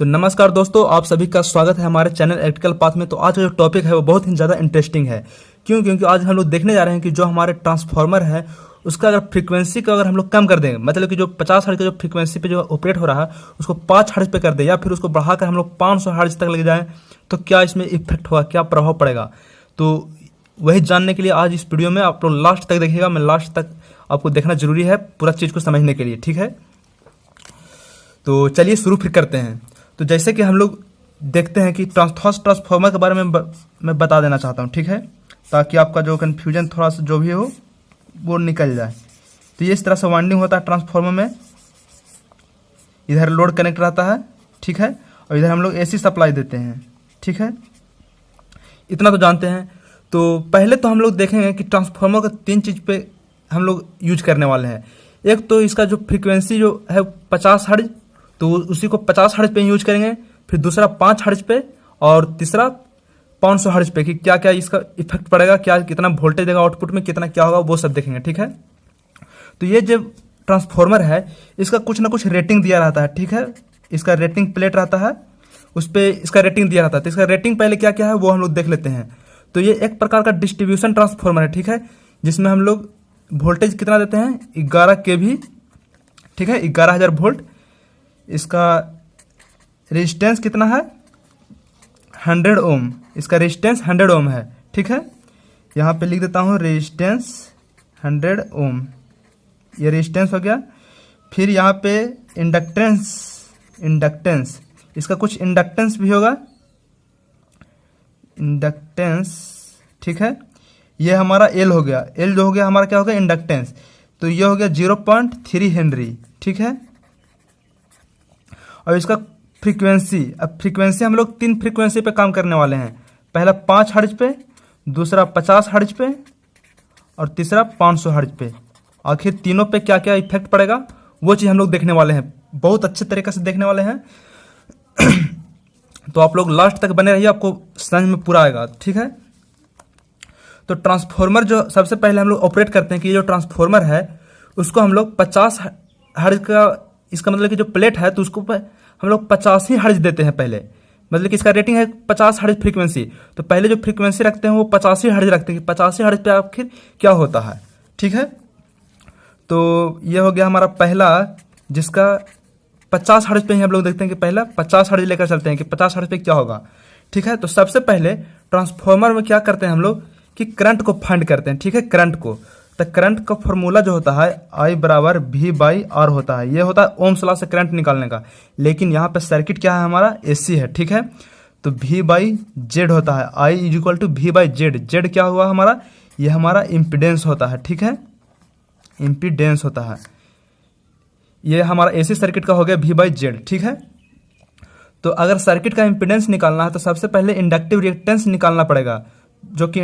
तो नमस्कार दोस्तों, आप सभी का स्वागत है हमारे चैनल इलेक्ट्रिकल पाथ में। तो आज का जो टॉपिक है वो बहुत ही ज़्यादा इंटरेस्टिंग है। क्योंकि आज हम लोग देखने जा रहे हैं कि जो हमारे ट्रांसफार्मर है उसका अगर फ्रीक्वेंसी को अगर हम लोग कम कर देंगे, मतलब कि जो 50 हर्ट्ज का जो फ्रीक्वेंसी पे जो ऑपरेट हो रहा है उसको 5 हर्ट्ज पे कर दे या फिर उसको बढ़ाकर हम लोग 500 हर्ट्ज तक ले जाएं, तो क्या इसमें इफेक्ट होगा, क्या प्रभाव पड़ेगा। तो वही जानने के लिए आज इस वीडियो में आप लोग लास्ट तक देखिएगा। मैं लास्ट तक आपको देखना जरूरी है पूरा चीज़ को समझने के लिए, ठीक है। तो चलिए शुरू फिर करते हैं। तो जैसे कि हम लोग देखते हैं कि ट्रांसफार्मर के बारे में मैं बता देना चाहता हूँ, ठीक है, ताकि आपका जो कन्फ्यूजन थोड़ा सा जो भी हो वो निकल जाए। तो ये इस तरह से वाइंडिंग होता है ट्रांसफार्मर में। इधर लोड कनेक्ट रहता है, ठीक है, और इधर हम लोग एसी सप्लाई देते हैं, ठीक है। इतना तो जानते हैं। तो पहले तो हम लोग देखेंगे कि ट्रांसफार्मर का 3 चीज़ पे हम लोग यूज करने वाले हैं। एक तो इसका जो फ्रीक्वेंसी जो है 50 हर्ट्ज, तो उसी को 50 हर्ट्ज पे यूज करेंगे। फिर दूसरा 5 हर्ट्ज पे और तीसरा 500 हर्ट्ज पे कि क्या क्या इसका इफेक्ट पड़ेगा, क्या कितना वोल्टेज देगा आउटपुट में, कितना क्या होगा, वो सब देखेंगे, ठीक है। तो ये जो ट्रांसफार्मर है इसका कुछ ना कुछ रेटिंग दिया रहता है, ठीक है। इसका रेटिंग प्लेट रहता है, उस पर इसका रेटिंग दिया रहता है। तो इसका रेटिंग पहले क्या क्या है वो हम लोग देख लेते हैं। तो ये एक प्रकार का डिस्ट्रीब्यूशन ट्रांसफार्मर है, ठीक है, जिसमें हम लोग वोल्टेज कितना देते हैं 11 kV, ठीक है, 11,000 वोल्ट। इसका रेजिस्टेंस कितना है 100 ओम। इसका रेजिस्टेंस 100 ओम है, ठीक है। यहाँ पे लिख देता हूँ रेजिस्टेंस 100 ओम, ये रेजिस्टेंस हो गया। फिर यहाँ पे इंडक्टेंस इसका कुछ इंडक्टेंस भी होगा, इंडक्टेंस, ठीक है। ये हमारा एल हो गया, एल जो हो गया हमारा क्या हो गया इंडक्टेंस। तो ये हो गया 0.3 हेनरी, ठीक है। और इसका फ्रीक्वेंसी, अब फ्रीक्वेंसी हम लोग 3 फ्रीक्वेंसी पे काम करने वाले हैं। पहला 5 हर्ट्ज पे, दूसरा 50 हर्ट्ज पे और तीसरा 500 हर्ट्ज पे। आखिर तीनों पे क्या क्या इफेक्ट पड़ेगा वो चीज़ हम लोग देखने वाले हैं, बहुत अच्छे तरीके से देखने वाले हैं। तो आप लोग लास्ट तक बने रहिए, आपको समझ में पूरा आएगा, ठीक है। तो ट्रांसफार्मर जो सबसे पहले हम लोग ऑपरेट करते हैं कि जो ट्रांसफार्मर है उसको हम लोग 50 हर्ट्ज का, इसका मतलब कि जो प्लेट है तो उसको हम लोग 50 ही हर्ट्ज देते हैं पहले। मतलब कि इसका रेटिंग है 50 हर्ट्ज फ्रीक्वेंसी, तो पहले जो फ्रीक्वेंसी रखते हैं वो 50 ही हर्ट्ज रखते हैं कि 50 हर्ट्ज पे आखिर क्या होता है, ठीक है। तो ये हो गया हमारा पहला, जिसका 50 हर्ट्ज पे ही हम लोग देखते हैं कि पहला 50 हर्ट्ज लेकर चलते हैं कि 50 हर्ट्ज पे क्या होगा, ठीक है। तो सबसे पहले ट्रांसफार्मर में क्या करते हैं हम लोग कि करंट को फाइंड करते हैं, ठीक है, करंट को। तो करंट का फॉर्मूला जो होता है I बराबर V/R होता है। ये होता है ओम्स लॉ से करंट निकालने का। लेकिन यहाँ पे सर्किट क्या है हमारा AC है, ठीक है। तो V/Z होता है, I = V/Z। Z क्या हुआ हमारा, ये हमारा इम्पिडेंस होता है, ठीक है, इम्पिडेंस होता है। ये हमारा AC सर्किट का हो गया V/Z, ठीक है। तो अगर सर्किट का इम्पिडेंस निकालना है तो सबसे पहले इंडक्टिव रिएक्टेंस निकालना पड़ेगा, जो कि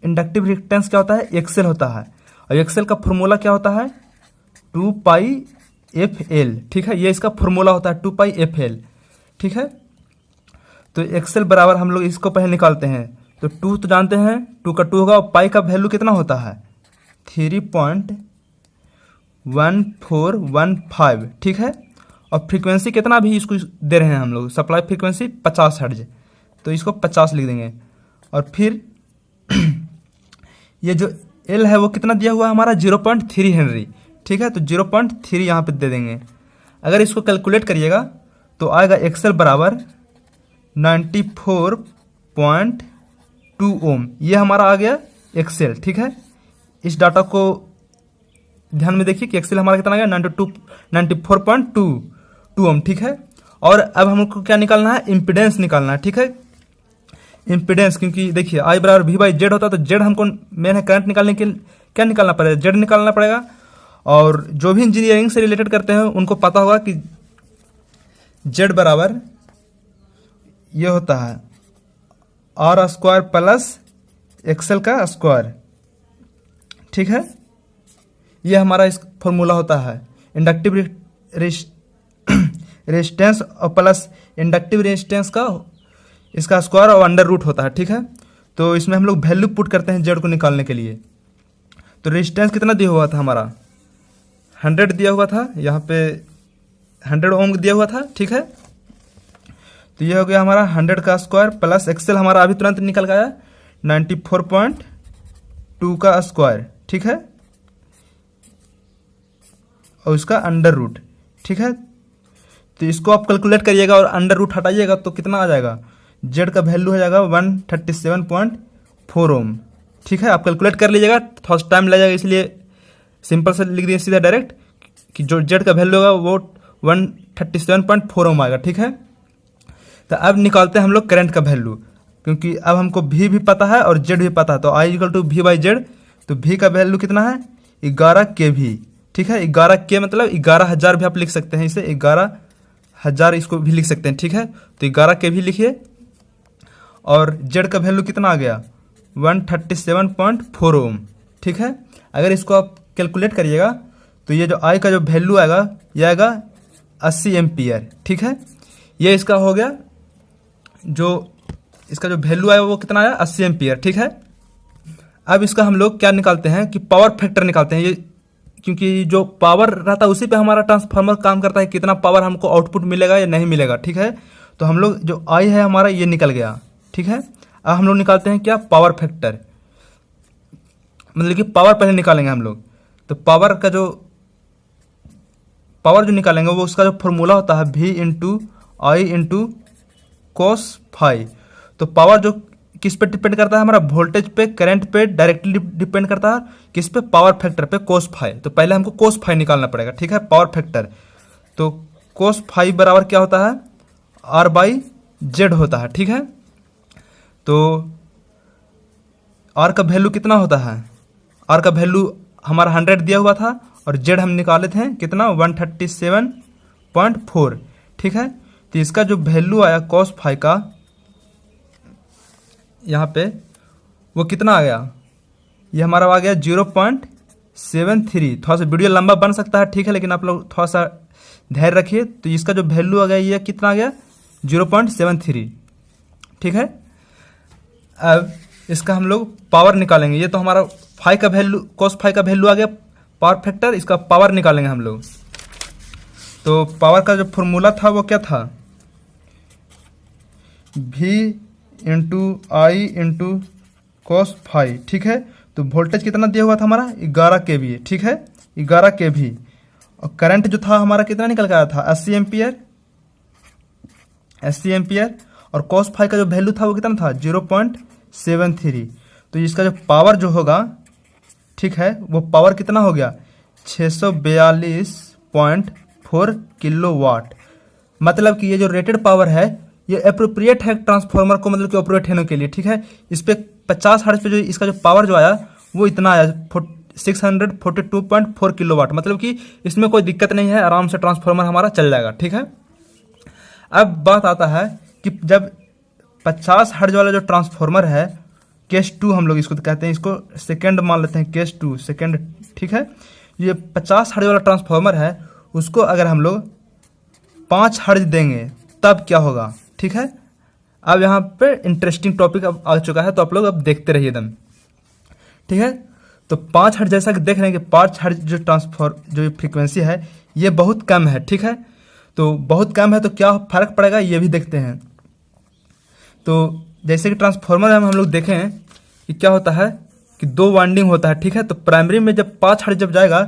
इंडक्टिव रिएक्टेंस क्या होता है एक्सेल होता है। और एक्सेल का फॉर्मूला क्या होता है 2πfl, ठीक है। ये इसका फॉर्मूला होता है 2πfl, ठीक है। तो एक्सेल बराबर हम लोग इसको पहले निकालते हैं। तो 2 तो जानते हैं, 2 का 2 होगा, और पाई का वैल्यू कितना होता है 3.1415, ठीक है। और फ्रीक्वेंसी कितना भी इसको दे रहे हैं हम लोग, सप्लाई फ्रीक्वेंसी 50 हर्ट्ज, तो इसको 50 लिख देंगे। और फिर ये जो एल है वो कितना दिया हुआ है हमारा 0.3 हेनरी, ठीक है। तो 0.3 यहाँ पे दे देंगे। अगर इसको कैलकुलेट करिएगा तो आएगा एक्सेल बराबर 94.2 ओम। ये हमारा आ गया एक्सेल, ठीक है। इस डाटा को ध्यान में देखिए कि एक्सेल हमारा कितना आ गया 94.2 ओम, ठीक है। और अब हमको क्या निकालना है, इम्पिडेंस निकालना है, ठीक है। इम्पिडेंस, क्योंकि देखिए I बराबर V/Z होता है, तो Z हमको मेन है करंट निकालने के लिए क्या निकालना पड़ेगा, Z निकालना पड़ेगा। और जो भी इंजीनियरिंग से रिलेटेड करते हैं उनको पता होगा कि Z बराबर ये होता है R² प्लस एक्सेल का स्क्वायर, ठीक है। ये हमारा इस फॉर्मूला होता है इंडक्टिव रेजिस्टेंस और प्लस इंडक्टिव रेजिस्टेंस का इसका स्क्वायर और अंडर रूट होता है, ठीक है। तो इसमें हम लोग वैल्यू पुट करते हैं जेड को निकालने के लिए। तो रेजिस्टेंस कितना दिया हुआ था हमारा 100 दिया हुआ था, यहाँ पे 100 ओम दिया हुआ था, ठीक है। तो ये हो गया हमारा 100 का स्क्वायर प्लस एक्सेल हमारा अभी तुरंत निकल गया 94.2 का स्क्वायर, ठीक है, और उसका अंडर रूट, ठीक है। तो इसको आप कैलकुलेट करिएगा और अंडर रूट हटाइएगा तो कितना आ जाएगा, जेड का वैल्यू हो जाएगा 137.4 ओम, ठीक है। आप कैलकुलेट कर लीजिएगा, थोड़ा सा टाइम लगेगा इसलिए सिंपल से लिख दिए सीधा डायरेक्ट कि जो जेड का वैल्यू होगा वो 137.4 ओम आएगा, ठीक है। तो अब निकालते हैं हम लोग करंट का वैल्यू, क्योंकि अब हमको भी पता है और जेड भी पता है। तो I equal to V by Z, तो भी का वैल्यू कितना है 11 के वी, ठीक है। 11 के मतलब 11,000 भी आप लिख सकते हैं, इसे 11,000 इसको भी लिख सकते हैं, ठीक है। तो 11 के भी लिखिए और जेड का वैल्यू कितना आ गया 137.4 ओम, ठीक है। अगर इसको आप कैलकुलेट करिएगा तो ये जो आई का जो वैल्यू आएगा ये आएगा 80 एम्पियर, ठीक है। ये इसका हो गया, जो इसका जो वैल्यू आया वो कितना आया 80 एम्पियर, ठीक है। अब इसका हम लोग क्या निकालते हैं कि पावर फैक्टर निकालते हैं, ये क्योंकि जो पावर रहता है उसी पे हमारा ट्रांसफार्मर काम करता है, कितना पावर हमको आउटपुट मिलेगा या नहीं मिलेगा, ठीक है। तो हम लोग जो आई है हमारा ये निकल गया, ठीक है। अब हम लोग निकालते हैं क्या पावर फैक्टर, मतलब कि पावर पहले निकालेंगे हम लोग। तो पावर जो निकालेंगे वो उसका जो फॉर्मूला होता है V into I into cos phi. तो पावर जो किस पे डिपेंड करता है, हमारा वोल्टेज पे, करंट पे डायरेक्टली डिपेंड करता है, किस पे, पावर फैक्टर पे, कोस फाई। तो पहले हमको कोस फाई निकालना पड़ेगा, ठीक है, पावर फैक्टर। तो कोस फाई बराबर क्या होता है R बाई जेड होता है, ठीक है। तो R का वैल्यू कितना होता है, R का वैल्यू हमारा 100 दिया हुआ था और जेड हम निकाले थे कितना 137.4, ठीक है। तो इसका जो वैल्यू आया कॉस फाई का यहाँ पे वो कितना आ गया, ये हमारा आ गया 0.73। थोड़ा सा वीडियो लंबा बन सकता है, ठीक है, लेकिन आप लोग थोड़ा सा धैर्य रखिए। तो इसका जो वैल्यू आ गया ये कितना आ गया 0.73, ठीक है। अब इसका हम लोग पावर निकालेंगे, ये तो हमारा फाई का वैल्यू, कॉस फाई का वैल्यू आ गया पावर फैक्टर, इसका पावर निकालेंगे हम लोग। तो पावर का जो फॉर्मूला था वो क्या था, V into I into cos phi, ठीक है। तो वोल्टेज कितना दिया हुआ था हमारा 11 kV, ठीक है, 11 kV। और करंट जो था हमारा कितना निकल के आया था 80 एम्पियर। और कॉस फाई का जो वैल्यू था वो कितना था 0.73। तो इसका जो पावर जो होगा, ठीक है, वो पावर कितना हो गया 642.4 किलोवाट। मतलब कि ये जो रेटेड पावर है ये अप्रोप्रिएट है ट्रांसफार्मर को, मतलब कि ऑपरेट होने के लिए, ठीक है। इस पे 50 हर्ट्ज पे जो इसका जो पावर जो आया वो इतना आया 642.4 किलोवाट। मतलब कि इसमें कोई दिक्कत नहीं है, आराम से ट्रांसफार्मर हमारा चल जाएगा, ठीक है। अब बात आता है कि जब 50 हर्ट्ज वाला जो ट्रांसफार्मर है, केस 2 हम लोग इसको कहते हैं, इसको सेकेंड मान लेते हैं, केस 2 सेकेंड, ठीक है। ये 50 हर्ट्ज वाला ट्रांसफार्मर है, उसको अगर हम लोग 5 हर्ट्ज देंगे तब क्या होगा, ठीक है। अब यहाँ पे इंटरेस्टिंग टॉपिक अब आ चुका है, तो आप लोग अब देखते रहिए एकदम, ठीक है। तो 5 हर्ट्ज, जैसा कि देख रहे हैं कि 5 हर्ट्ज जो जो फ्रीक्वेंसी है ये बहुत कम है, ठीक है। तो बहुत कम है तो क्या फर्क पड़ेगा ये भी देखते हैं। तो जैसे कि ट्रांसफार्मर में हम लोग देखें कि क्या होता है कि 2 वाइंडिंग होता है, ठीक है। तो प्राइमरी में जब 5 हर्ट्ज जब जाएगा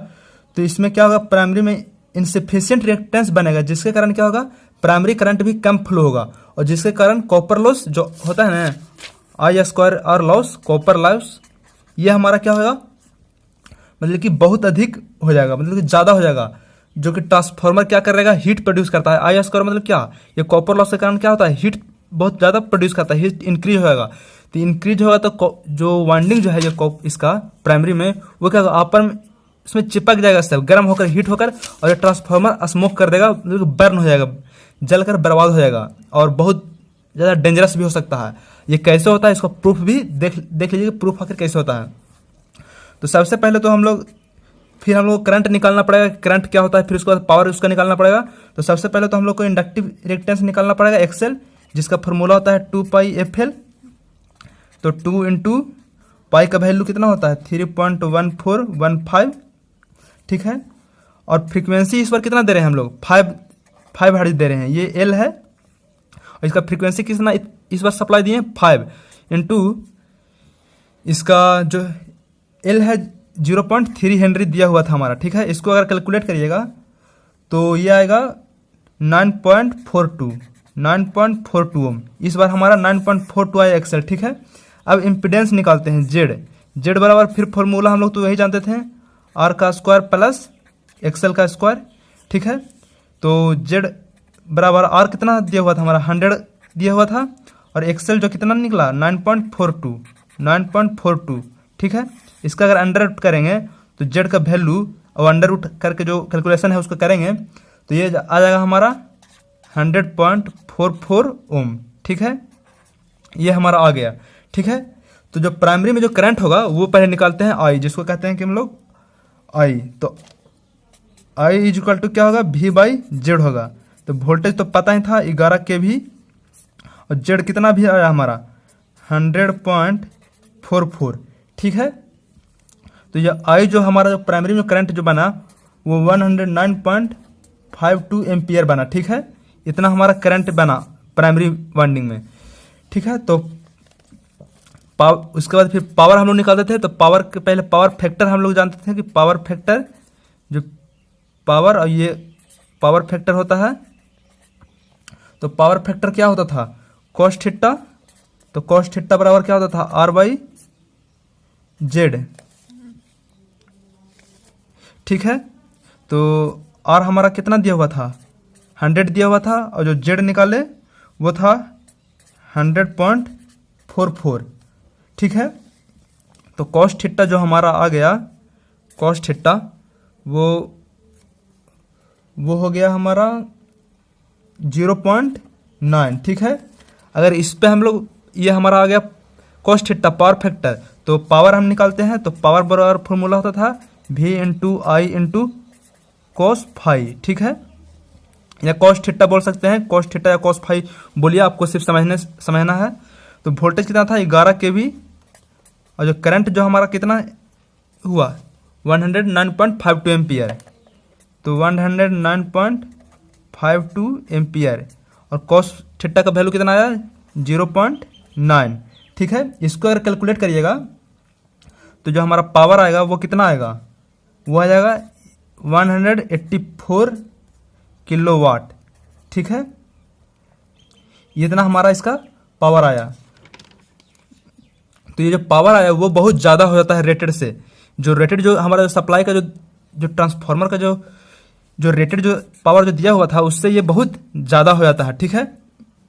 तो इसमें क्या होगा, प्राइमरी में इनसफिशिएंट रिएक्टेंस बनेगा, जिसके कारण क्या होगा प्राइमरी करंट भी कम फ्लो होगा, और जिसके कारण कॉपर लॉस जो होता है ना, I² R loss, copper loss, ये हमारा क्या होगा, मतलब कि बहुत अधिक हो जाएगा, मतलब कि ज़्यादा हो जाएगा, जो कि ट्रांसफार्मर क्या करेगा, हीट प्रोड्यूस करता है। I² मतलब क्या, ये कॉपर लॉस के कारण क्या होता है, हीट बहुत ज़्यादा प्रोड्यूस करता है, हीट इंक्रीज होगा। तो इंक्रीज होगा तो जो वाइंडिंग जो है ये इसका प्राइमरी में वो क्या होगा, आपस में इसमें चिपक जाएगा, सब गर्म होकर हीट होकर, और ये ट्रांसफार्मर स्मोक कर देगा, मतलब बर्न हो जाएगा, जलकर बर्बाद हो जाएगा, और बहुत ज़्यादा डेंजरस भी हो सकता है। ये कैसे होता है इसका प्रूफ भी देख लीजिए, प्रूफ आखिर कैसे होता है। तो सबसे पहले तो हम लोग करंट निकालना पड़ेगा, करंट क्या होता है, फिर उसके बाद पावर उसका निकालना पड़ेगा। तो सबसे पहले तो हम लोग को इंडक्टिव रिएक्टेंस निकालना पड़ेगा एक्सेल, जिसका फॉर्मूला होता है 2πfl। तो 2 इंटू पाई का वैल्यू कितना होता है 3.1415, ठीक है। और फ्रीक्वेंसी इस पर कितना दे रहे हैं हम लोग 5 हर्ट्ज दे रहे हैं, ये एल है, और इसका फ्रीक्वेंसी कितना इस बार सप्लाई दिए 5 इंटू इसका जो एल है 0.3 हेनरी दिया हुआ था हमारा, ठीक है। इसको अगर कैलकुलेट करिएगा तो ये आएगा 9.42 ओम। इस बार हमारा 9.42 आया एक्सेल, ठीक है। अब इम्पिडेंस निकालते हैं जेड बराबर, फिर फॉर्मूला हम लोग तो वही जानते थे, आर का स्क्वायर प्लस एक्सेल का स्क्वायर, ठीक है। तो जेड बराबर आर कितना दिया हुआ था हमारा 100 दिया हुआ था, और एक्सेल जो कितना निकला 9.42, ठीक है। इसका अगर अंडर रूट करेंगे तो जेड का वैल्यू और अंडर रूट करके जो कैलकुलेशन है उसको करेंगे तो ये आ जाएगा हमारा 100.44 ओम, ठीक है। ये हमारा आ गया, ठीक है। तो जो प्राइमरी में जो करंट होगा वो पहले निकालते हैं आई, जिसको कहते हैं कि हम लोग आई। तो आई इज इक्वल टू क्या होगा V/Z होगा। तो वोल्टेज तो पता ही था 11 kV, और जेड कितना भी आया हमारा 100.44, ठीक है। तो ये आई जो हमारा जो प्राइमरी में करंट जो बना वो 109.52 एम्पियर बना, ठीक है। इतना हमारा करंट बना प्राइमरी वाइंडिंग में, ठीक है। तो उसके बाद फिर पावर हम लोग निकालते थे। तो पावर के पहले पावर फैक्टर हम लोग जानते थे कि पावर फैक्टर जो पावर और ये पावर फैक्टर होता है। तो पावर फैक्टर क्या होता था कॉस थीटा। तो कॉस थीटा बराबर क्या होता था R/Z, ठीक है। तो आर हमारा कितना दिया हुआ था 100 दिया हुआ था, और जो जेड निकाले वो था 100.44, ठीक है। तो कॉस थीटा जो हमारा आ गया कॉस थीटा वो हो गया हमारा 0.9, ठीक है। अगर इस पे हम लोग ये हमारा आ गया कॉस थीटा पावर फैक्टर, तो पावर हम निकालते हैं। तो पावर बराबर फॉर्मूला होता था V into I into cos phi, ठीक है। या कॉस थीटा बोल सकते हैं, कॉस थीटा या कॉस फाई बोलिए, आपको सिर्फ समझना है। तो वोल्टेज कितना था 11 kV, और जो करंट जो हमारा कितना हुआ 109.52 एम्पियर। तो 109.52 एम्पियर, और कॉस थीटा का वैल्यू कितना आया 0.9, ठीक है। इसको अगर कैलकुलेट करिएगा तो जो हमारा पावर आएगा वो कितना आएगा, वो आ जाएगा 184 किलोवाट, ठीक है। ये इतना हमारा इसका पावर आया। तो ये जो पावर आया वो बहुत ज़्यादा हो जाता है रेटेड से। जो रेटेड जो हमारा जो सप्लाई का जो ट्रांसफार्मर का जो रेटेड जो पावर जो दिया हुआ था उससे ये बहुत ज़्यादा हो जाता है, ठीक है।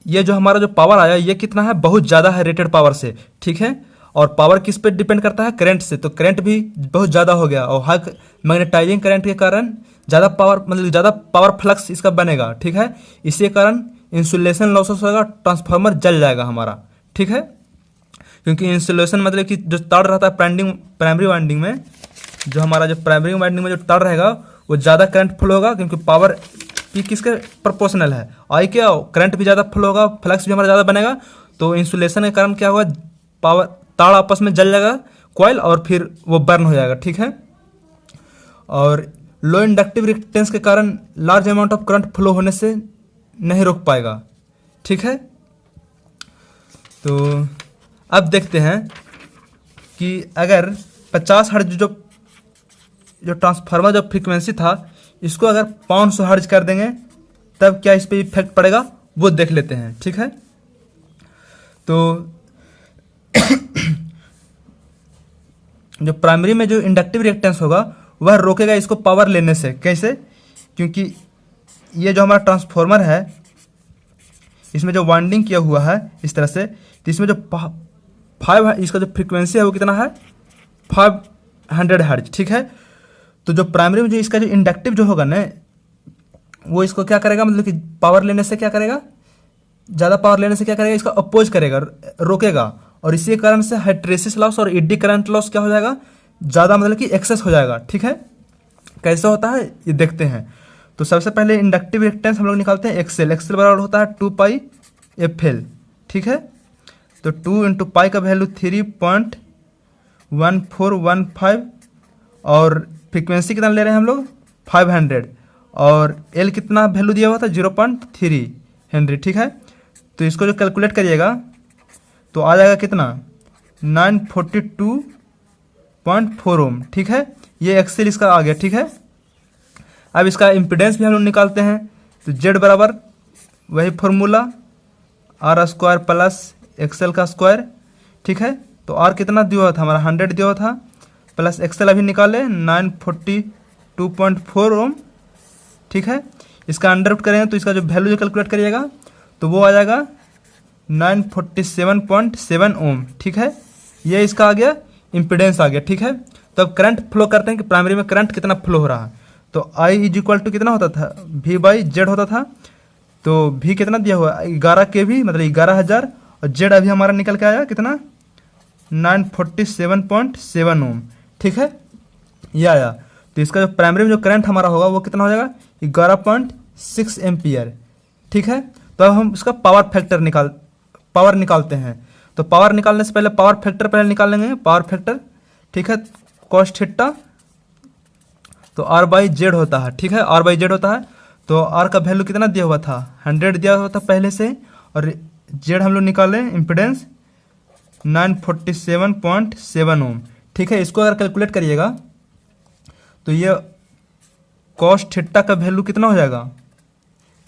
ये जो हमारा जो पावर आया ये कितना है बहुत ज़्यादा है रेटेड पावर से, ठीक है। और पावर किस पे डिपेंड करता है करंट से। तो करंट भी बहुत ज़्यादा हो गया, और हाई मैग्नेटाइजिंग करंट के कारण ज़्यादा पावर मतलब ज़्यादा पावर फ्लक्स इसका बनेगा, ठीक है। इसी कारण इंसुलेशन लॉसेस होगा, ट्रांसफार्मर जल जाएगा हमारा, ठीक है। क्योंकि इंसुलेशन मतलब कि जो तार रहता है प्राइमरी वाइंडिंग में, जो हमारा जो प्राइमरी वाइंडिंग में जो तार रहेगा वो ज़्यादा करंट फ्लो होगा, क्योंकि पावर पी किसके प्रोपोर्शनल है आई के, करंट भी ज़्यादा फ्लो होगा, फ्लक्स भी हमारा ज़्यादा बनेगा। तो इंसुलेशन के कारण क्या होगा पावर तार आपस में जल जाएगा कॉइल, और फिर वो बर्न हो जाएगा, ठीक है। और लो इंडक्टिव रिएक्टेंस के कारण large amount of current flow होने से नहीं रोक पाएगा, ठीक है। तो अब देखते हैं कि अगर 50 हर्ट्ज जो ट्रांसफार्मर जो फ्रीक्वेंसी था इसको अगर 500 हर्ट्ज कर देंगे तब क्या इस पे इफेक्ट पड़ेगा वो देख लेते हैं, ठीक है। तो जो प्राइमरी में जो इंडक्टिव रिएक्टेंस होगा वह रोकेगा इसको पावर लेने से। कैसे? क्योंकि ये जो हमारा ट्रांसफार्मर है इसमें जो वाइंडिंग किया हुआ है इस तरह से, तो इसमें जो 5 है इसका जो फ्रीक्वेंसी है वो कितना है 500 हर्ट्ज, ठीक है। तो जो प्राइमरी में जो इसका जो इंडक्टिव जो होगा ना वो इसको क्या करेगा, मतलब कि पावर लेने से क्या करेगा, ज़्यादा पावर लेने से क्या करेगा, इसका अपोज करेगा, रोकेगा। और इसी कारण से हिस्टैरिसीस लॉस और एडी करंट लॉस क्या हो जाएगा, ज़्यादा मतलब कि एक्सेस हो जाएगा, ठीक है। कैसे होता है ये देखते हैं। तो सबसे पहले इंडक्टिव रिएक्टेंस हम लोग निकालते हैं एक्सेल बराबर होता है 2πfl, ठीक है। तो 2 इंटू पाई का वैल्यू 3.1415, और फ्रीक्वेंसी कितना ले रहे हैं हम लोग 500, और एल कितना वैल्यू दिया हुआ था 0.3 हेनरी, ठीक है। तो इसको जो कैलकुलेट करिएगा तो आ जाएगा कितना 942.4 ओम। ठीक है, ये एक्सेल इसका आ गया। ठीक है, अब इसका इम्पिडेंस भी हम लोग निकालते हैं। तो जेड बराबर वही फॉर्मूला R² प्लस एक्सेल का स्क्वायर। ठीक है, तो आर कितना दिया हुआ था हमारा 100 दिया हुआ था, प्लस एक्सेल अभी निकाले 942.4 ओम। ठीक है, इसका अंडर रूट करेंगे तो इसका जो वैल्यू जो कैलकुलेट करिएगा तो वो आ जाएगा 947.7 ओम। ठीक है, ये इसका आ गया इम्पिडेंस आ गया। ठीक है, तो अब करंट फ्लो करते हैं कि प्राइमरी में करंट कितना फ्लो हो रहा है। तो आई इज इक्वल टू कितना होता था, V बाई जेड होता था। तो V कितना दिया हुआ 11 kV मतलब 11,000, और जेड अभी हमारा निकल के आया कितना 947.7 ओम। ठीक है, ये आया। तो इसका जो प्राइमरी में जो करंट हमारा होगा वो कितना हो जाएगा 11.6 एम्पियर। ठीक है, तो अब हम इसका पावर निकालते हैं। तो पावर निकालने से पहले पावर फैक्टर पहले निकाल लेंगे, पावर फैक्टर। ठीक है, कॉस थीटा तो R बाई जेड होता है। ठीक है, R बाई जेड होता है। तो R का वैल्यू कितना दिया हुआ था 100 दिया हुआ था पहले से, और जेड हम लोग निकाले इम्पिडेंस 947.7 ओम। ठीक है, इसको अगर कैलकुलेट करिएगा तो ये कॉस थीटा का वैल्यू कितना हो जाएगा,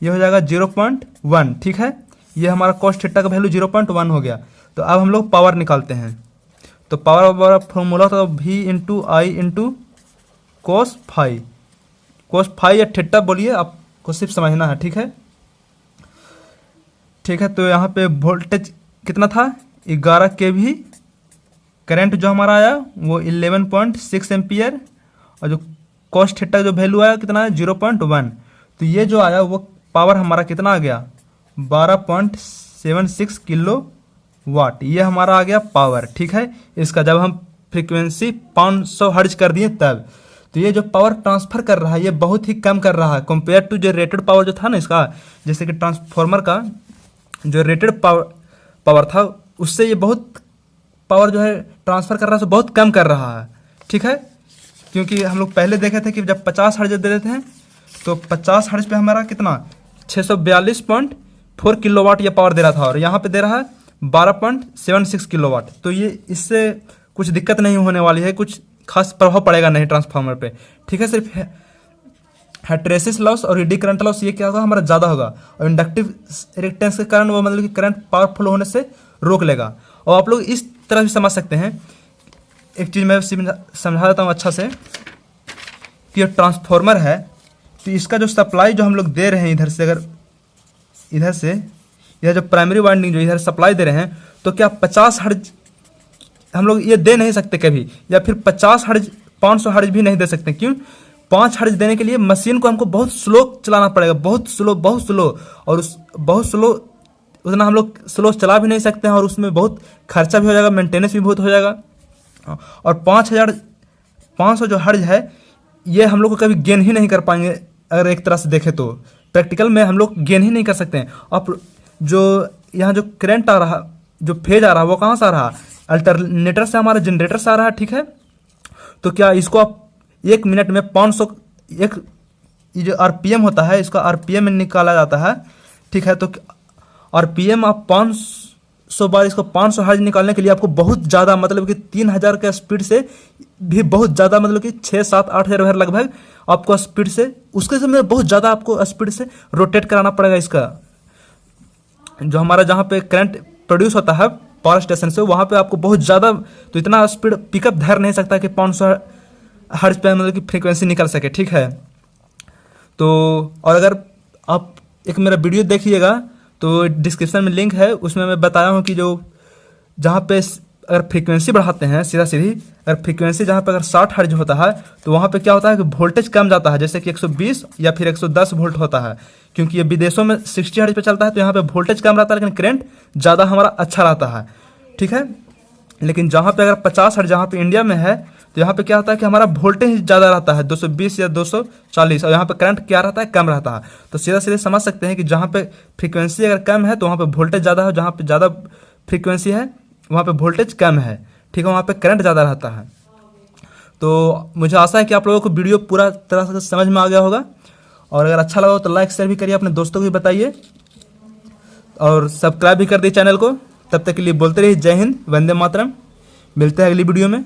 ये हो जाएगा 0.1। ठीक है, ये हमारा कॉस थीटा का वैल्यू 0.1 हो गया। तो अब हम लोग पावर निकालते हैं। तो पावर फॉर्मूला होता है V into I into cos phi. Cos phi या थीटा बोलिए, आपको सिर्फ समझना है। ठीक है, ठीक है, तो यहाँ पे वोल्टेज कितना था 11 kV, करंट जो हमारा आया वो 11.6 एम्पियर, और जो कॉस थीटा जो वैल्यू आया कितना है 0.1। तो ये जो आया वो पावर हमारा कितना आ गया 12.76 किलो वाट, ये हमारा आ गया पावर। ठीक है, इसका जब हम फ्रीक्वेंसी 500 हर्ट्ज कर दिए तब, तो ये जो पावर ट्रांसफर कर रहा है ये बहुत ही कम कर रहा है कंपेयर टू जो रेटेड पावर जो था ना इसका, जैसे कि ट्रांसफॉर्मर का जो रेटेड पावर था उससे ये बहुत पावर जो है ट्रांसफर कर रहा है, तो बहुत कम कर रहा है। ठीक है, क्योंकि हम लोग पहले देखे थे कि जब 50 हर्ट्ज दे देते हैं तो 50 हर्ट्ज पे हमारा कितना 642.4 किलोवाट ये पावर दे रहा था, और यहाँ पे दे रहा है 12.76 किलोवाट। तो ये इससे कुछ दिक्कत नहीं होने वाली है, कुछ खास प्रभाव पड़ेगा नहीं ट्रांसफार्मर पे। ठीक है, सिर्फ हिस्टैरिसीस लॉस और एडी करंट लॉस ये क्या होगा हमारा ज़्यादा होगा, और इंडक्टिव रिएक्टेंस के कारण वो मतलब कि करंट पावरफुल होने से रोक लेगा। और आप लोग इस तरह भी समझ सकते हैं, एक चीज़ मैं समझा देता हूँ अच्छा से, कि ये ट्रांसफार्मर है तो इसका जो सप्लाई जो हम लोग दे रहे हैं इधर से, अगर इधर से यह जो प्राइमरी वाइंडिंग जो इधर सप्लाई दे रहे हैं, तो क्या 50 हर्ट्ज हम लोग ये दे नहीं सकते कभी, या फिर 50 हर्ट्ज 500 हर्ट्ज भी नहीं दे सकते। क्यों 5 हर्ट्ज देने के लिए मशीन को हमको बहुत स्लो चलाना पड़ेगा, बहुत स्लो, और उस बहुत स्लो उतना हम लोग स्लो चला भी नहीं सकते हैं, और उसमें बहुत खर्चा भी हो जाएगा, मेंटेनेंस भी बहुत हो जाएगा। और 5,500 जो हर्ट्ज है ये हम लोग को कभी गेन ही नहीं कर पाएंगे, अगर एक तरह से देखें तो प्रैक्टिकल में हम लोग गेन ही नहीं कर सकते हैं। अब जो यहाँ जो करंट आ रहा, जो फेज आ रहा वो कहाँ से आ रहा, अल्टरनेटर से, हमारा जनरेटर से आ रहा है। ठीक है, तो क्या इसको आप 1 मिनट में 500 एक ये जो RPM होता है इसका RPM में निकाला जाता है। ठीक है, तो RPM आप 500 बार इसको 500 हर्ट्ज निकालने के लिए आपको बहुत ज़्यादा मतलब कि 3000 के स्पीड से भी बहुत ज़्यादा मतलब कि 6-7-8 हज़ार लगभग आपको स्पीड से, उसके समय बहुत ज़्यादा आपको स्पीड से रोटेट कराना पड़ेगा। इसका जो हमारा जहाँ पे करंट प्रोड्यूस होता है पावर स्टेशन से, वहाँ पे आपको बहुत ज़्यादा, तो इतना स्पीड पिकअप धर नहीं सकता कि 500 हर्ट्ज पे मतलब कि फ्रीक्वेंसी निकल सके। ठीक है, तो और अगर आप एक मेरा वीडियो देखिएगा तो डिस्क्रिप्शन में लिंक है, उसमें मैं बताया हूँ कि जो जहाँ पे अगर फ्रीक्वेंसी बढ़ाते हैं सीधी अगर फ्रीक्वेंसी जहाँ पे अगर 60 हर्ट्ज होता है तो वहाँ पे क्या होता है कि वोल्टेज कम जाता है, जैसे कि 120 या फिर 110 वोल्ट होता है। क्योंकि ये विदेशों में 60 हर्ट्ज पे चलता है तो यहाँ पे वोल्टेज कम रहता है लेकिन करंट ज़्यादा हमारा अच्छा रहता है। ठीक है, लेकिन जहाँ पे अगर 50 हर्ट्ज जहाँ पे इंडिया में है तो यहाँ पे क्या होता है कि हमारा वोल्टेज ज़्यादा रहता है 220 या 240, और यहाँ पे करंट क्या रहता है कम रहता है। तो सीधे समझ सकते हैं कि जहाँ पे फ्रीक्वेंसी अगर कम है तो वहाँ पे वोल्टेज ज़्यादा है, जहाँ पे ज़्यादा फ्रीक्वेंसी है वहाँ पे वोल्टेज कम है। ठीक है, वहाँ पे करंट ज़्यादा रहता है। तो मुझे आशा है कि आप लोगों को वीडियो पूरा तरह से समझ में आ गया होगा, और अगर अच्छा लगा हो तो लाइक शेयर भी करिए, अपने दोस्तों को भी बताइए। और सब्सक्राइब भी कर दिए चैनल को। तब तक के लिए बोलते रहिए जय हिंद, वंदे मातरम। मिलते हैं अगली वीडियो में।